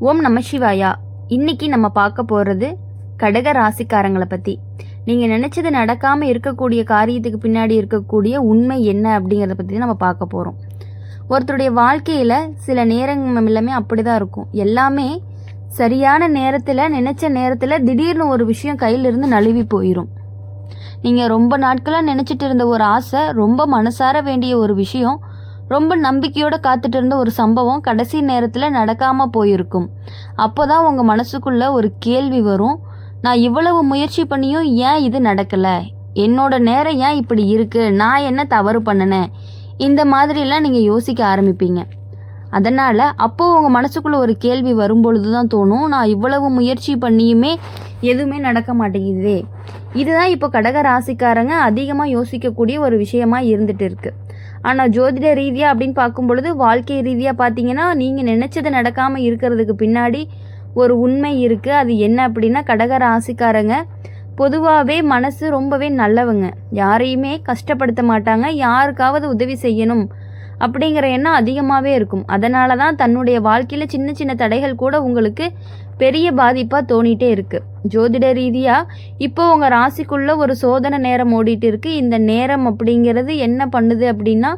ஓம் நம சிவாயா. இன்னைக்கு நம்ம பார்க்க போகிறது கடக ராசிக்காரங்களை பற்றி. நீங்கள் நினச்சது நடக்காமல் இருக்கக்கூடிய காரியத்துக்கு பின்னாடி இருக்கக்கூடிய உண்மை என்ன அப்படிங்கிறத பற்றி நம்ம பார்க்க போகிறோம். ஒருத்தருடைய வாழ்க்கையில் சில நேரங்கள் எல்லாமே அப்படி தான் இருக்கும். எல்லாமே சரியான நேரத்தில், நினச்ச நேரத்தில் திடீர்னு ஒரு விஷயம் கையிலிருந்து நழுவி போயிடும். நீங்கள் ரொம்ப நாட்களாக நினச்சிட்டு இருந்த ஒரு ஆசை, ரொம்ப மனசார வேண்டிய ஒரு விஷயம், ரொம்ப நம்பிக்கையோடு காத்துட்டு இருந்த ஒரு சம்பவம் கடைசி நேரத்தில் நடக்காமல் போயிருக்கும். அப்போ தான் உங்கள் மனசுக்குள்ளே ஒரு கேள்வி வரும், நான் இவ்வளவு முயற்சி பண்ணியும் ஏன் இது நடக்கலை, என்னோட நேரம் ஏன் இப்படி இருக்குது, நான் என்ன தவறு பண்ணினேன், இந்த மாதிரிலாம் நீங்கள் யோசிக்க ஆரம்பிப்பீங்க. அதனால் அப்போது உங்கள் மனசுக்குள்ளே ஒரு கேள்வி வரும்பொழுது தான் தோணும், நான் இவ்வளவு முயற்சி பண்ணியுமே எதுவுமே நடக்க மாட்டேங்குதே. இதுதான் இப்போ கடக ராசிக்காரங்க அதிகமாக யோசிக்கக்கூடிய ஒரு விஷயமா இருந்துட்டு இருக்குது. ஆனால் ஜோதிட ரீதியாக அப்படின்னு பார்க்கும் பொழுது, வாழ்க்கை ரீதியாக பார்த்தீங்கன்னா, நீங்கள் நினச்சது நடக்காமல் இருக்கிறதுக்கு பின்னாடி ஒரு உண்மை இருக்குது. அது என்ன அப்படின்னா, கடக ராசிக்காரங்க பொதுவாகவே மனசு ரொம்பவே நல்லவங்க, யாரையுமே கஷ்டப்படுத்த மாட்டாங்க, யாருக்காவது உதவி செய்யணும் அப்படிங்கிற எண்ணம் அதிகமாகவே இருக்கும். அதனால தான் தன்னுடைய வாழ்க்கையில் சின்ன சின்ன தடைகள் கூட உங்களுக்கு பெரிய பாதிப்பாக தோணிகிட்டே இருக்குது. ஜோதிட ரீதியாக இப்போ உங்கள் ராசிக்குள்ளே ஒரு சோதனை நேரம் ஓடிட்டு இருக்குது. இந்த நேரம் அப்படிங்கிறது என்ன பண்ணுது அப்படின்னா,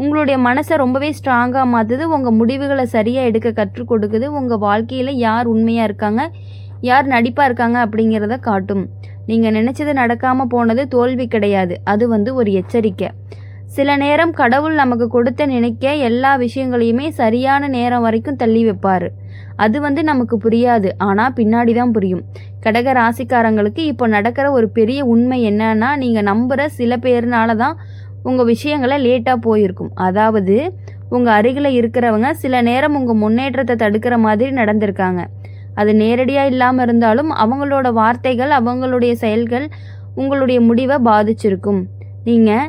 உங்களுடைய மனசை ரொம்பவே ஸ்ட்ராங்காக மாற்றுது, உங்கள் முடிவுகளை சரியாக எடுக்க கற்றுக் கொடுக்குது, உங்கள் வாழ்க்கையில் யார் உண்மையாக இருக்காங்க, யார் நடிப்பாக இருக்காங்க அப்படிங்கிறத காட்டும். நீங்கள் நினச்சது நடக்காமல் போனது தோல்வி கிடையாது, அது ஒரு எச்சரிக்கை. சில நேரம் கடவுள் நமக்கு கொடுத்த நினைக்க எல்லா விஷயங்களையுமே சரியான நேரம் வரைக்கும் தள்ளி வைப்பார். அது நமக்கு புரியாது, ஆனால் பின்னாடி தான் புரியும். கடக ராசிக்காரங்களுக்கு இப்போ நடக்கிற ஒரு பெரிய உண்மை என்னன்னா, நீங்கள் நம்புகிற சில பேர்னால தான் உங்கள் விஷயங்களை லேட்டாக போயிருக்கும். அதாவது உங்கள் அருகில் இருக்கிறவங்க சில நேரம் உங்கள் முன்னேற்றத்தை தடுக்கிற மாதிரி நடந்திருக்காங்க. அது நேரடியாக இல்லாமல் இருந்தாலும் அவங்களோட வார்த்தைகள், அவங்களுடைய செயல்கள் உங்களுடைய முடிவை பாதிச்சிருக்கும். நீங்கள்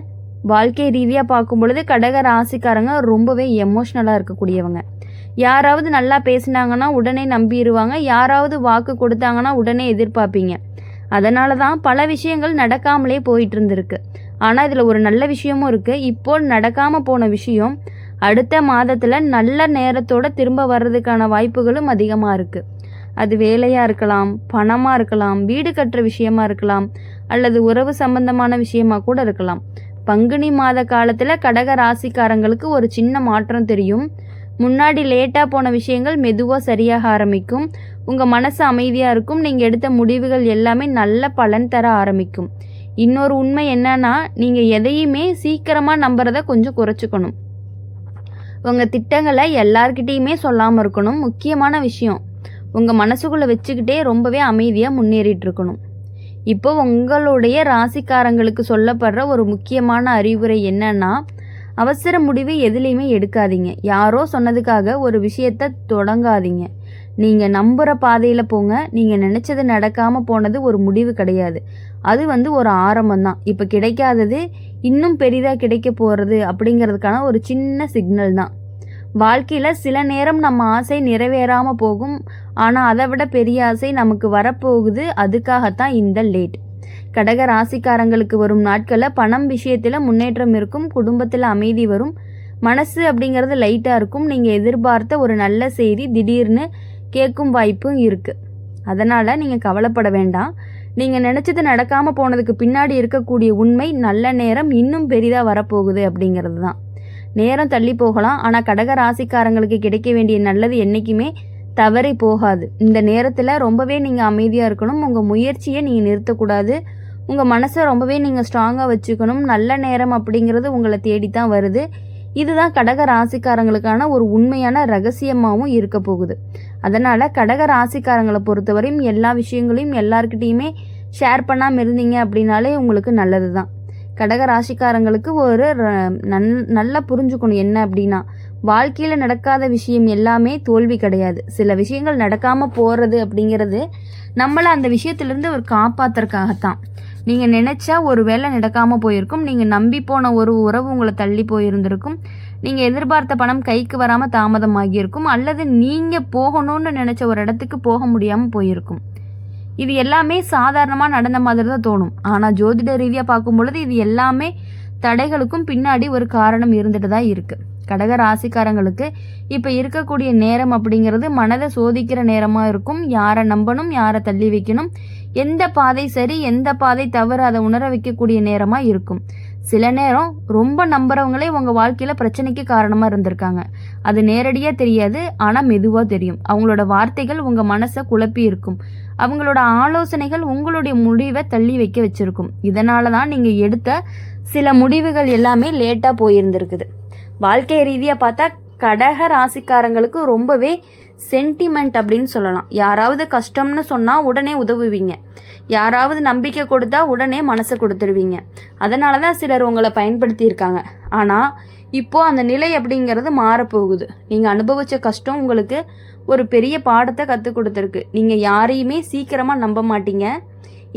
வாழ்க்கை ரீதியாக பார்க்கும் பொழுது கடக ராசிக்காரங்க ரொம்பவே எமோஷ்னலாக இருக்கக்கூடியவங்க. யாராவது நல்லா பேசினாங்கன்னா உடனே நம்பிடுவாங்க, யாராவது வாக்கு கொடுத்தாங்கன்னா உடனே எதிர்பார்ப்பீங்க. அதனால தான் பல விஷயங்கள் நடக்காமலே போயிட்டு இருந்திருக்கு. ஆனால் இதில் ஒரு நல்ல விஷயமும் இருக்குது. இப்போ நடக்காமல் போன விஷயம் அடுத்த மாதத்தில் நல்ல நேரத்தோடு திரும்ப வர்றதுக்கான வாய்ப்புகளும் அதிகமாக இருக்குது. அது வேலையாக இருக்கலாம், பணமாக இருக்கலாம், வீடு கட்டுற விஷயமா இருக்கலாம், அல்லது உறவு சம்பந்தமான விஷயமா கூட இருக்கலாம். பங்குனி மாத காலத்தில் கடக ராசிக்காரங்களுக்கு ஒரு சின்ன மாற்றம் தெரியும். முன்னாடி லேட்டாக போன விஷயங்கள் மெதுவாக சரியாக ஆரம்பிக்கும். உங்கள் மனசு அமைதியாக இருக்கும். நீங்கள் எடுத்த முடிவுகள் எல்லாமே நல்ல பலன் தர ஆரம்பிக்கும். இன்னொரு உண்மை என்னன்னா, நீங்கள் எதையுமே சீக்கிரமாக நம்புறதை கொஞ்சம் குறைச்சிக்கணும். உங்கள் திட்டங்களை எல்லார்கிட்டேயுமே சொல்லாமல் இருக்கணும். முக்கியமான விஷயம், உங்கள் மனசுக்குள்ளே வச்சுக்கிட்டே ரொம்பவே அமைதியாக முன்னேறிட்டு இருக்கணும். இப்போ உங்களுடைய ராசிக்காரங்களுக்கு சொல்லப்படுற ஒரு முக்கியமான அறிவுரை என்னன்னா, அவசர முடிவு எதுலேயுமே எடுக்காதீங்க. யாரோ சொன்னதுக்காக ஒரு விஷயத்தை தொடங்காதீங்க. நீங்கள் நம்புகிற பாதையில் போங்க. நீங்கள் நினச்சது நடக்காமல் போனது ஒரு முடிவு கிடையாது, அது ஒரு ஆரம்பம்தான். இப்போ கிடைக்காதது இன்னும் பெரிதாக கிடைக்க போகிறது அப்படிங்கிறதுக்கான ஒரு சின்ன சிக்னல் தான். வாழ்க்கையில் சில நேரம் நம்ம ஆசை நிறைவேறாமல் போகும், ஆனால் அதை விட பெரிய ஆசை நமக்கு வரப்போகுது. அதுக்காகத்தான் இந்த லேட். கடக ராசிக்காரங்களுக்கு வரும் நாட்களில் பணம் விஷயத்தில் முன்னேற்றம் இருக்கும், குடும்பத்தில் அமைதி வரும், மனசு அப்படிங்கிறது லைட்டாக இருக்கும். நீங்கள் எதிர்பார்த்த ஒரு நல்ல செய்தி திடீர்னு கேட்கும் வாய்ப்பும் இருக்குது. அதனால் நீங்கள் கவலைப்பட வேண்டாம். நீங்கள் நினச்சது நடக்காமல் போனதுக்கு பின்னாடி இருக்கக்கூடிய உண்மை, நல்ல நேரம் இன்னும் பெரிதாக வரப்போகுது அப்படிங்கிறது தான். நேரம் தள்ளி போகலாம், ஆனால் கடக ராசிக்காரங்களுக்கு கிடைக்க வேண்டிய நல்லது என்றைக்குமே தவறி போகாது. இந்த நேரத்தில் ரொம்பவே நீங்கள் அமைதியாக இருக்கணும். உங்கள் முயற்சியை நீங்கள் நிறுத்தக்கூடாது. உங்கள் மனசை ரொம்பவே நீங்கள் ஸ்ட்ராங்காக வச்சுக்கணும். நல்ல நேரம் அப்படிங்கிறது உங்களை தேடித்தான் வருது. இதுதான் கடக ராசிக்காரங்களுக்கான ஒரு உண்மையான ரகசியமாகவும் இருக்க போகுது. அதனால் கடக ராசிக்காரங்களை பொறுத்தவரையும் எல்லா விஷயங்களையும் எல்லார்கிட்டையுமே ஷேர் பண்ணாமல் இருந்தீங்க அப்படின்னாலே உங்களுக்கு நல்லது தான். கடக ராசிக்காரங்களுக்கு ஒரு நல்லா புரிஞ்சுக்கணும் என்ன அப்படின்னா, வாழ்க்கையில் நடக்காத விஷயம் எல்லாமே தோல்வி கிடையாது. சில விஷயங்கள் நடக்காமல் போகிறது அப்படிங்கிறது நம்மளை அந்த விஷயத்துலேருந்து ஒரு காப்பாற்றுறதுக்காகத்தான். நீங்கள் நினச்சா ஒரு வேலை நடக்காமல் போயிருக்கும், நீங்கள் நம்பி போன ஒரு உறவு உங்களை தள்ளி போயிருந்திருக்கும், நீங்கள் எதிர்பார்த்த பணம் கைக்கு வராமல் தாமதமாகியிருக்கும், அல்லது நீங்கள் போகணும்னு நினச்ச ஒரு இடத்துக்கு போக முடியாமல் போயிருக்கும். இது எல்லாமே சாதாரணமாக நடந்த மாதிரி தான் தோணும். ஆனால் ஜோதிட ரீதியாக பார்க்கும் பொழுது இது எல்லாமே தடைகளுக்கும் பின்னாடி ஒரு காரணம் இருந்துட்டு தான் இருக்குது. கடக ராசிக்காரங்களுக்கு இப்போ இருக்கக்கூடிய நேரம் அப்படிங்கிறது மனதை சோதிக்கிற நேரமாக இருக்கும். யாரை நம்பணும், யாரை தள்ளி வைக்கணும், எந்த பாதை சரி எந்த பாதை தவறு அதை உணர வைக்கக்கூடிய நேரமாக இருக்கும். சில நேரம் ரொம்ப நம்புறவங்களே உங்கள் வாழ்க்கையில் பிரச்சனைக்கு காரணமாக இருந்திருக்காங்க. அது நேரடியாக தெரியாது, ஆனால் மெதுவாக தெரியும். அவங்களோட வார்த்தைகள் உங்கள் மனசை குழப்பி இருக்கும். அவங்களோட ஆலோசனைகள் உங்களுடைய முடிவை தள்ளி வைக்க வச்சிருக்கும். இதனால தான் நீங்கள் எடுத்த சில முடிவுகள் எல்லாமே லேட்டாக போயிருந்திருக்குது. வாழ்க்கை ரீதியாக பார்த்தா கடக ராசிக்காரங்களுக்கு ரொம்பவே சென்டிமெண்ட் அப்படின்னு சொல்லலாம். யாராவது கஷ்டம்னு சொன்னால் உடனே உதவுவீங்க, யாராவது நம்பிக்கை கொடுத்தா உடனே மனசை கொடுத்துருவீங்க. அதனால தான் சிலர் உங்களை பயன்படுத்தியிருக்காங்க. ஆனால் இப்போது அந்த நிலை அப்படிங்கிறது மாறப்போகுது. நீங்கள் அனுபவித்த கஷ்டம் உங்களுக்கு ஒரு பெரிய பாடத்தை கற்றுக் கொடுத்துருக்கு. நீங்கள் யாரையுமே சீக்கிரமாக நம்ப மாட்டீங்க.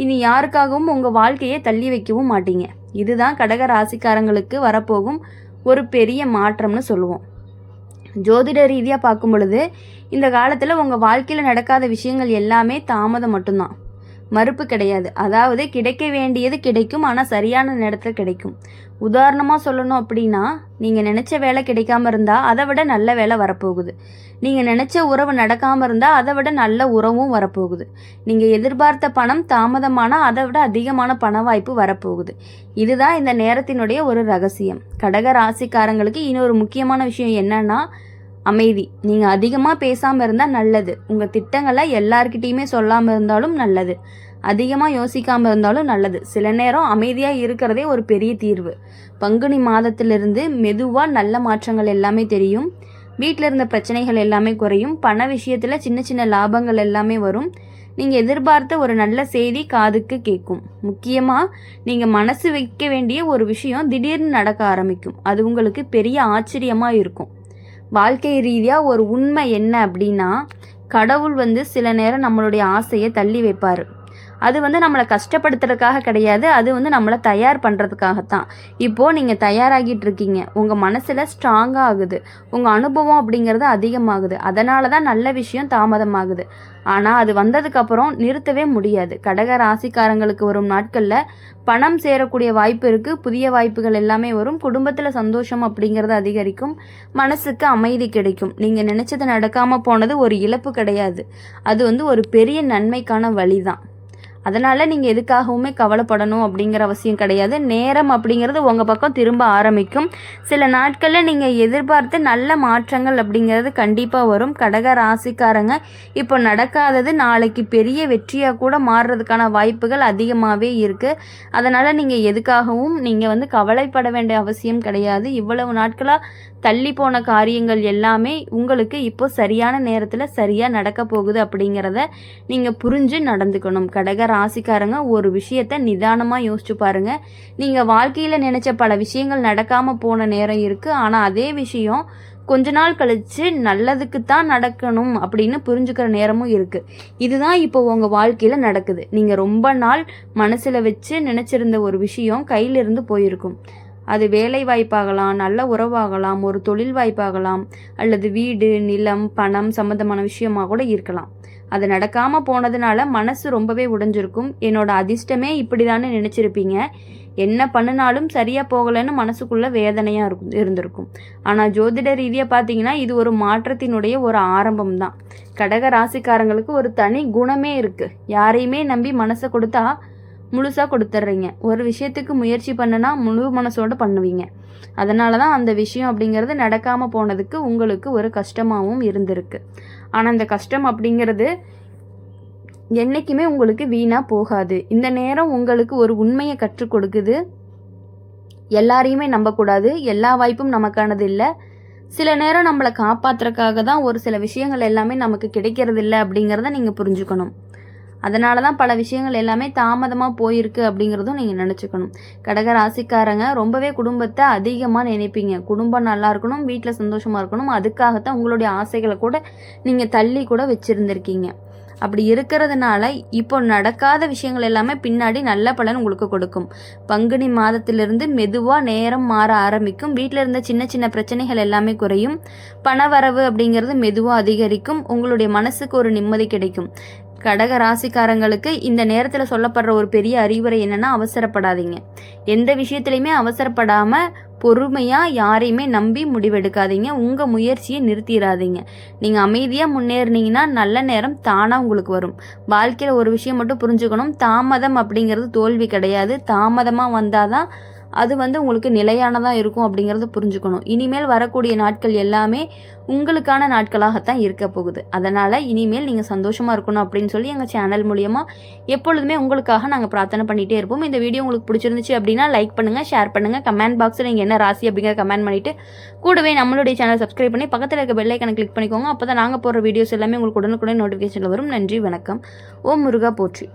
இனி யாருக்காகவும் உங்கள் வாழ்க்கையை தள்ளி வைக்கவும் மாட்டீங்க. இதுதான் கடக ராசிக்காரங்களுக்கு வரப்போகும் ஒரு பெரிய மாற்றம்னு சொல்லுவோம். ஜோதிட ரீதியாக பார்க்கும் பொழுது இந்த காலத்தில் உங்கள் வாழ்க்கையில் நடக்காத விஷயங்கள் எல்லாமே தாமதம் மட்டும்தான், மறுப்பு கிடையாது. அதாவது கிடைக்க வேண்டியது கிடைக்கும், ஆனால் சரியான நேரத்தில் கிடைக்கும். உதாரணமாக சொல்லணும் அப்படின்னா, நீங்கள் நினச்ச வேலை கிடைக்காம இருந்தால் அதை விட நல்ல வேலை வரப்போகுது. நீங்கள் நினச்ச உறவு நடக்காமல் இருந்தால் அதை விட நல்ல உறவும் வரப்போகுது. நீங்கள் எதிர்பார்த்த பணம் தாமதமானால் அதை விட அதிகமான பண வாய்ப்பு வரப்போகுது. இதுதான் இந்த நேரத்தினுடைய ஒரு ரகசியம். கடக ராசிக்காரங்களுக்கு இன்னொரு முக்கியமான விஷயம் என்னன்னா அமைதி. நீங்கள் அதிகமாக பேசாமல் இருந்தால் நல்லது. உங்கள் திட்டங்களை எல்லார்கிட்டையுமே சொல்லாமல் இருந்தாலும் நல்லது. அதிகமாக யோசிக்காமல் இருந்தாலும் நல்லது. சில நேரம் அமைதியாக இருக்கிறதே ஒரு பெரிய தீர்வு. பங்குனி மாதத்திலிருந்து மெதுவாக நல்ல மாற்றங்கள் எல்லாமே தெரியும். வீட்டில் இருந்த பிரச்சனைகள் எல்லாமே குறையும். பண விஷயத்தில் சின்ன சின்ன லாபங்கள் எல்லாமே வரும். நீங்கள் எதிர்பார்த்த ஒரு நல்ல செய்தி காதுக்கு கேட்கும். முக்கியமாக நீங்கள் மனசு வைக்க வேண்டிய ஒரு விஷயம் திடீர்னு நடக்க ஆரம்பிக்கும். அது உங்களுக்கு பெரிய ஆச்சரியமாக இருக்கும். வாழ்க்கை ரீதியாக ஒரு உண்மை என்ன அப்படின்னா, கடவுள் சில நேரம் நம்மளுடைய ஆசையை தள்ளி வைப்பார். அது நம்மளை கஷ்டப்படுத்துறதுக்காக கிடையாது, அது நம்மளை தயார் பண்ணுறதுக்காகத்தான். இப்போது நீங்கள் தயாராகிட்டு இருக்கீங்க, உங்கள் மனசில் ஸ்ட்ராங்காக ஆகுது, உங்கள் அனுபவம் அப்படிங்கிறது அதிகமாகுது. அதனால தான் நல்ல விஷயம் தாமதமாகுது. ஆனால் அது வந்ததுக்கப்புறம் நிறுத்தவே முடியாது. கடக ராசிக்காரங்களுக்கு வரும் நாட்களில் பணம் சேரக்கூடிய வாய்ப்பு இருக்குது. புதிய வாய்ப்புகள் எல்லாமே வரும். குடும்பத்தில் சந்தோஷம் அப்படிங்கிறது அதிகரிக்கும். மனசுக்கு அமைதி கிடைக்கும். நீங்கள் நினச்சது நடக்காமல் போனது ஒரு இழப்பு கிடையாது, அது ஒரு பெரிய நன்மைக்கான வழி தான். அதனால் நீங்கள் எதுக்காகவுமே கவலைப்படணும் அப்படிங்கிற அவசியம் கிடையாது. நேரம் அப்படிங்கிறது உங்கள் பக்கம் திரும்ப ஆரம்பிக்கும். சில நாட்களில் நீங்கள் எதிர்பார்த்து நல்ல மாற்றங்கள் அப்படிங்கிறது கண்டிப்பாக வரும். கடக ராசிக்காரங்க இப்போ நடக்காதது நாளைக்கு பெரிய வெற்றியாக கூட மாறுறதுக்கான வாய்ப்புகள் அதிகமாகவே இருக்குது. அதனால் நீங்கள் எதுக்காகவும் நீங்கள் கவலைப்பட வேண்டிய அவசியம் கிடையாது. இவ்வளவு நாட்களாக தள்ளி போன காரியங்கள் எல்லாமே உங்களுக்கு இப்போ சரியான நேரத்தில் சரியாக நடக்க போகுது அப்படிங்கிறத நீங்கள் புரிஞ்சு நடந்துக்கணும். கடக ராசிக்காரங்க ஒரு விஷயத்தை நிதானமாக யோசிச்சு பாருங்கள். நீங்கள் வாழ்க்கையில் நினச்ச பல விஷயங்கள் நடக்காமல் போன நேரம் இருக்குது. ஆனால் அதே விஷயம் கொஞ்ச நாள் கழித்து நல்லதுக்கு தான் நடக்கணும் அப்படின்னு புரிஞ்சுக்கிற நேரமும் இருக்குது. இதுதான் இப்போ உங்கள் வாழ்க்கையில் நடக்குது. நீங்கள் ரொம்ப நாள் மனசில் வச்சு நினச்சிருந்த ஒரு விஷயம் கையிலிருந்து போயிருக்கும். அது வேலை வாய்ப்பாகலாம், நல்ல உறவாகலாம், ஒரு தொழில் வாய்ப்பாகலாம், அல்லது வீடு, நிலம், பணம் சம்மந்தமான விஷயமாக கூட இருக்கலாம். அது நடக்காமல் போனதுனால மனசு ரொம்பவே உடைஞ்சிருக்கும். என்னோட அதிர்ஷ்டமே இப்படி தானே நினச்சிருப்பீங்க. என்ன பண்ணினாலும் சரியாக போகலைன்னு மனசுக்குள்ளே வேதனையாக இருந்திருக்கும். ஆனால் ஜோதிட ரீதியாக பார்த்தீங்கன்னா இது ஒரு மாற்றத்தினுடைய ஒரு ஆரம்பம் தான். கடக ராசிக்காரங்களுக்கு ஒரு தனி குணமே இருக்குது. யாரையுமே நம்பி மனசை கொடுத்தா முழுசாக கொடுத்துட்றீங்க. ஒரு விஷயத்துக்கு முயற்சி பண்ணுனா முழு மனசோடு பண்ணுவீங்க. அதனால தான் அந்த விஷயம் அப்படிங்கிறது நடக்காமல் போனதுக்கு உங்களுக்கு ஒரு கஷ்டமாகவும் இருந்திருக்கு. ஆனால் இந்த கஷ்டம் அப்படிங்கிறது என்றைக்குமே உங்களுக்கு வீணாக போகாது. இந்த நேரம் உங்களுக்கு ஒரு உண்மையை கற்றுக் கொடுக்குது. எல்லாரையுமே நம்பக்கூடாது, எல்லா வாய்ப்பும் நமக்கானது இல்லை. சில நேரம் நம்மளை காப்பாற்றுறதுக்காக தான் ஒரு சில விஷயங்கள் எல்லாமே நமக்கு கிடைக்கிறது இல்லை அப்படிங்கிறத நீங்கள் புரிஞ்சுக்கணும். அதனால தான் பல விஷயங்கள் எல்லாமே தாமதமாக போயிருக்கு அப்படிங்கிறதும் நீங்கள் நினச்சிக்கணும். கடக ராசிக்காரங்க ரொம்பவே குடும்பத்தை அதிகமாக நினைப்பீங்க. குடும்பம் நல்லா இருக்கணும், வீட்டில் சந்தோஷமாக இருக்கணும், அதுக்காகத்தான் உங்களுடைய ஆசைகளை கூட நீங்கள் தள்ளி கூட வச்சுருந்துருக்கீங்க. அப்படி இருக்கிறதுனால இப்போ நடக்காத விஷயங்கள் எல்லாமே பின்னாடி நல்ல பலன் உங்களுக்கு கொடுக்கும். பங்குனி மாதத்திலிருந்து மெதுவாக நேரம் மாற ஆரம்பிக்கும். வீட்டில் இருந்த சின்ன சின்ன பிரச்சனைகள் எல்லாமே குறையும். பண வரவு அப்படிங்கிறது மெதுவாக அதிகரிக்கும். உங்களுடைய மனசுக்கு ஒரு நிம்மதி கிடைக்கும். கடக ராசிக்காரங்களுக்கு இந்த நேரத்தில் சொல்லப்படுற ஒரு பெரிய அறிவுரை என்னென்னா, அவசரப்படாதீங்க. எந்த விஷயத்துலையுமே அவசரப்படாமல் பொறுமையாக யாரையுமே நம்பி முடிவெடுக்காதீங்க. உங்கள் முயற்சியை நிறுத்திடாதீங்க. நீங்கள் அமைதியாக முன்னேறினீங்கன்னா நல்ல நேரம் தானாக உங்களுக்கு வரும். வாழ்க்கையில் ஒரு விஷயம் மட்டும் புரிஞ்சுக்கணும், தாமதம் அப்படிங்கிறது தோல்வி கிடையாது. தாமதமாக வந்தால் தான் அது உங்களுக்கு நிலையானதாக இருக்கும் அப்படிங்கிறத புரிஞ்சுக்கணும். இனிமேல் வரக்கூடிய நாட்கள் எல்லாமே உங்களுக்கான நாட்களாகத்தான் இருக்க போகுது. அதனால் இனிமேல் நீங்கள் சந்தோஷமாக இருக்கணும் அப்படின்னு சொல்லி எங்கள் சேனல் மூலியமாக எப்பொழுதுமே உங்களுக்காக நாங்கள் பிரார்த்தனை பண்ணிகிட்டே இருப்போம். இந்த வீடியோ உங்களுக்கு பிடிச்சிருந்துச்சு அப்படின்னா லைக் பண்ணுங்கள், ஷேர் பண்ணுங்கள், கமெண்ட் பாக்ஸில் நீங்கள் என்ன ராசி அப்படிங்கிற கமெண்ட் பண்ணிவிட்டு கூடவே நம்மளுடைய சேனல் சப்ஸ்கிரைப் பண்ணி பக்கத்தில் இருக்க பெல் ஐக்கனை கிளிக் பண்ணிக்கோங்க. அப்போ தான் நாங்கள் போடுற வீடியோஸ் எல்லாமே உங்களுக்கு உடனுக்குடன் நோட்டிஃபிகேஷனில் வரும். நன்றி, வணக்கம். ஓம் முருகா போற்றி.